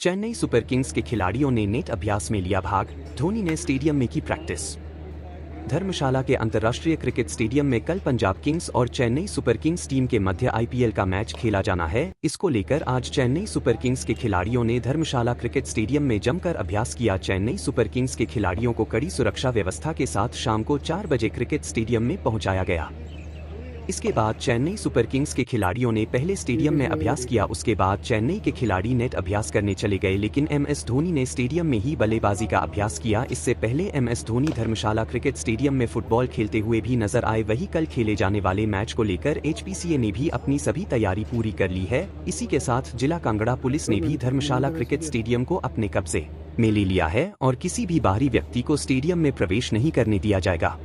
Chennai super kings के खिलाड़ियों ने नेट अभ्यास में लिया भाग, धोनी ने स्टेडियम में की प्रैक्टिस। धर्मशाला के अंतर्राष्ट्रीय क्रिकेट स्टेडियम में कल पंजाब किंग्स और चेन्नई सुपर किंग्स टीम के मध्य आईपीएल का मैच खेला जाना है। इसको लेकर आज चेन्नई सुपर किंग्स के खिलाड़ियों ने धर्मशाला क्रिकेट स्टेडियम में जमकर अभ्यास किया। चेन्नई सुपर किंग्स के खिलाड़ियों को कड़ी सुरक्षा व्यवस्था के साथ शाम को 4 बजे क्रिकेट स्टेडियम में पहुंचाया गया। इसके बाद चेन्नई सुपर किंग्स के खिलाड़ियों ने पहले स्टेडियम में अभ्यास किया, उसके बाद चेन्नई के खिलाड़ी नेट अभ्यास करने चले गए, लेकिन एमएस धोनी ने स्टेडियम में ही बल्लेबाजी का अभ्यास किया। इससे पहले एमएस धोनी धर्मशाला क्रिकेट स्टेडियम में फुटबॉल खेलते हुए भी नजर आए। वहीं कल खेले जाने वाले मैच को लेकर एचपीसीए ने भी अपनी सभी तैयारी पूरी कर ली है। इसी के साथ जिला कांगड़ा पुलिस ने भी धर्मशाला क्रिकेट स्टेडियम को अपने कब्जे में ले लिया है और किसी भी बाहरी व्यक्ति को स्टेडियम में प्रवेश नहीं करने दिया जाएगा।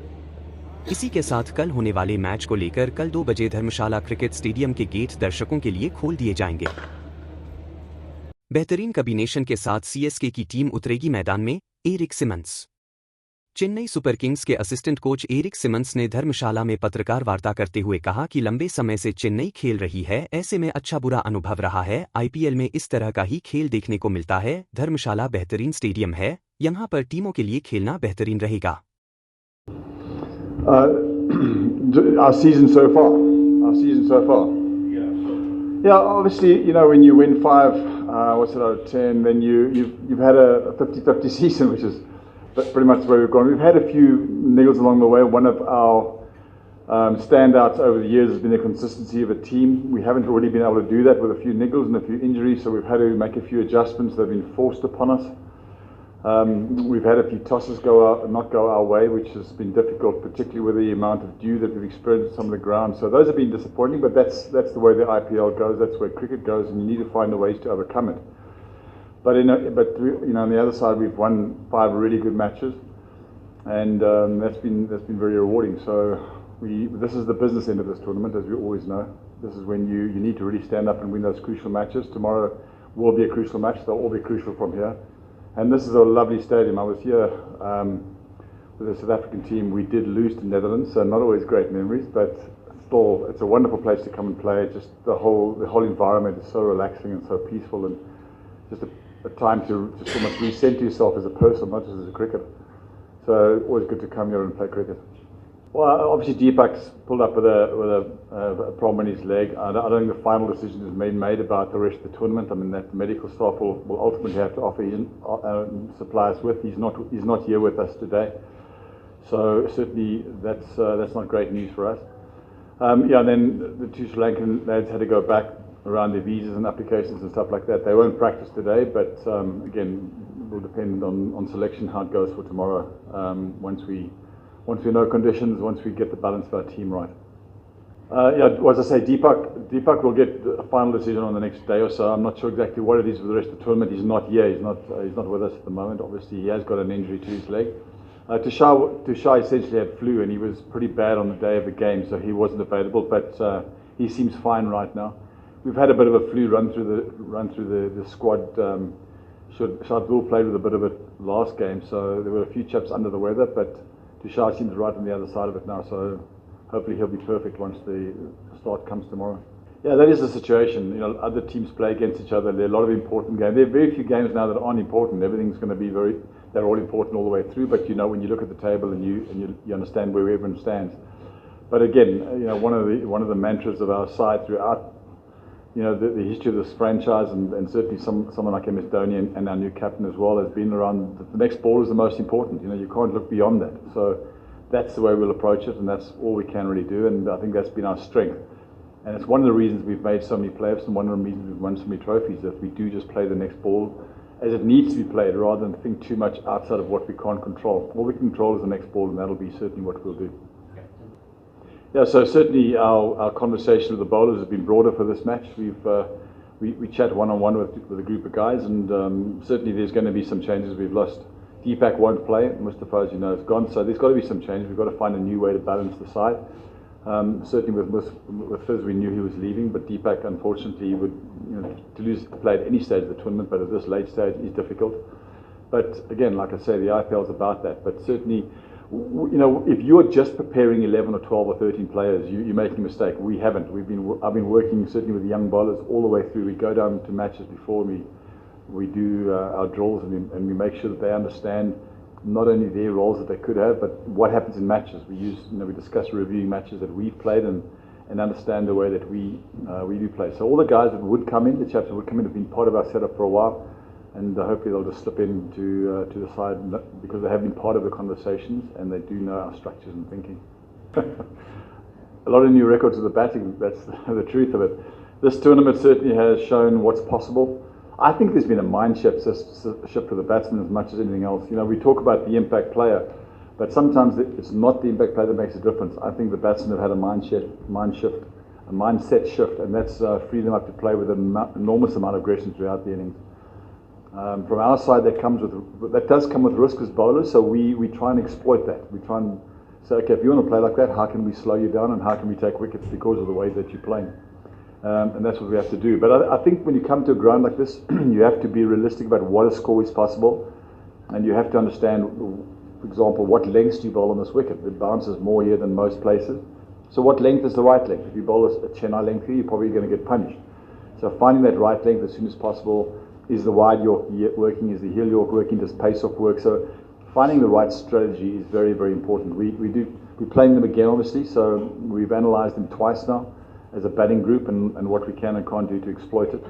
इसी के साथ कल होने वाले मैच को लेकर कल 2 बजे धर्मशाला क्रिकेट स्टेडियम के गेट दर्शकों के लिए खोल दिए जाएंगे। बेहतरीन कॉम्बिनेशन के साथ सीएसके की टीम उतरेगी मैदान में। Eric Simmons. Chennai super kings के असिस्टेंट कोच एरिक सिमंस ने धर्मशाला में पत्रकार वार्ता करते हुए कहा कि लंबे समय से चेन्नई खेल रही है, ऐसे में अच्छा बुरा अनुभव रहा है। आईपीएल में इस तरह का ही खेल देखने को मिलता है। धर्मशाला बेहतरीन स्टेडियम है, यहाँ पर टीमों के लिए खेलना बेहतरीन रहेगा। Our season so far. Yeah, obviously, you know, when you win 5, out of 10, then you've had a 50-50 season, which is pretty much where we've gone. We've had a few niggles along the way. One of our standouts over the years has been the consistency of a team. We haven't really been able to do that with a few niggles and a few injuries, so we've had to make a few adjustments that have been forced upon us. We've had a few tosses not go our way, which has been difficult, particularly with the amount of dew that we've experienced on some of the ground. So those have been disappointing, but that's the way the IPL goes. That's where cricket goes, and you need to find the ways to overcome it. But on the other side, we've won 5 really good matches, and that's been very rewarding. So this is the business end of this tournament, as we always know. This is when you need to really stand up and win those crucial matches. Tomorrow will be a crucial match. They'll all be crucial from here. And this is a lovely stadium. I was here with the South African team. We did lose to Netherlands, so not always great memories, but still, it's a wonderful place to come and play. Just the whole environment is so relaxing and so peaceful, and just a time to almost recenter yourself as a person, not just as a cricketer. So always good to come here and play cricket. Well, obviously Deepak's pulled up with a problem in his leg. I don't think the final decision is made about the rest of the tournament. I mean, that the medical staff will ultimately have to offer his supply us with. He's not here with us today, so certainly that's not great news for us. Yeah, and then the 2 Sri Lankan lads had to go back around their visas and applications and stuff like that. They won't practice today, but again, it will depend on selection how it goes for tomorrow. Once we know conditions, once we get the balance of our team right. Yeah, as I say, Deepak will get a final decision on the next day or so. I'm not sure exactly what it is for the rest of the tournament. He's not here. He's not with us at the moment. Obviously, he has got an injury to his leg. Tushar essentially had flu, and he was pretty bad on the day of the game, so he wasn't available. But he seems fine right now. We've had a bit of a flu run through the squad. Shardul played with a bit of it last game, so there were a few chaps under the weather, but Tushar seems right on the other side of it now, so hopefully he'll be perfect once the start comes tomorrow. Yeah, that is the situation. You know, other teams play against each other. There are a lot of important games. There are very few games now that aren't important. Everything's going to be they're all important all the way through, but you know, when you look at the table and you understand where everyone stands. But again, you know, one of the mantras of our side throughout, you know, the history of this franchise, and certainly someone like MS Dhoni and our new captain as well, has been around the next ball is the most important. You know, you can't look beyond that. So that's the way we'll approach it, and that's all we can really do, and I think that's been our strength. And it's one of the reasons we've made so many playoffs, and one of the reasons we've won so many trophies, that we do just play the next ball as it needs to be played, rather than think too much outside of what we can't control. All we can control is the next ball, and that'll be certainly what we'll do. Yeah, so certainly our conversation with the bowlers has been broader for this match. We chat one-on-one with a group of guys, and certainly there's going to be some changes. We've lost. Deepak won't play. Mustafa, as you know, is gone. So there's got to be some changes. We've got to find a new way to balance the side. Certainly with Fizz, we knew he was leaving, but Deepak, unfortunately, to lose to play at any stage of the tournament, but at this late stage is difficult. But again, like I say, the IPL is about that. But certainly, you know, if you're just preparing 11 or 12 or 13 players, you're making a mistake. We haven't. I've been working certainly with the young bowlers all the way through. We go down to matches before we we do our drills and we make sure that they understand not only their roles that they could have, but what happens in matches. We discuss reviewing matches that we've played and understand the way that we do play. So all the guys that would come in, the chaps that would come in, have been part of our setup for a while, and hopefully they'll just slip in to the side because they have been part of the conversations and they do know our structures and thinking. A lot of new records of the batting, that's the truth of it. This tournament certainly has shown what's possible. I think there's been a mind shift for the batsman as much as anything else. We talk about the impact player, but sometimes it's not the impact player that makes a difference. I think the batsmen have had a mindset shift, and that's freed them up to play with an enormous amount of aggression throughout the innings. From our side, that does come with risk as bowlers, so we try and exploit that. We try and say, okay, if you want to play like that, how can we slow you down and how can we take wickets because of the way that you're playing? And that's what we have to do. But I think when you come to a ground like this, you have to be realistic about what a score is possible, and you have to understand, for example, what lengths do you bowl on this wicket? It bounces more here than most places. So what length is the right length? If you bowl a Chennai length here, you're probably going to get punished. So finding that right length as soon as possible. Is the wide York working? Is the heel York working? Does pace off work? So finding the right strategy is very, very important. We're playing them again, obviously, so we've analysed them twice now as a batting group and what we can and can't do to exploit it.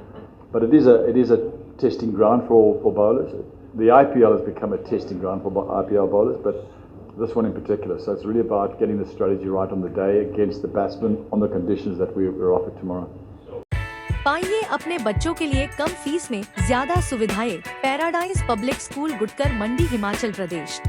But it is a testing ground for bowlers. The IPL has become a testing ground for IPL bowlers, but this one in particular. So it's really about getting the strategy right on the day against the batsman on the conditions that we're offered tomorrow. पाइए अपने बच्चों के लिए कम fees में ज्यादा सुविधाएं paradise public school Gutkar मंडी हिमाचल प्रदेश।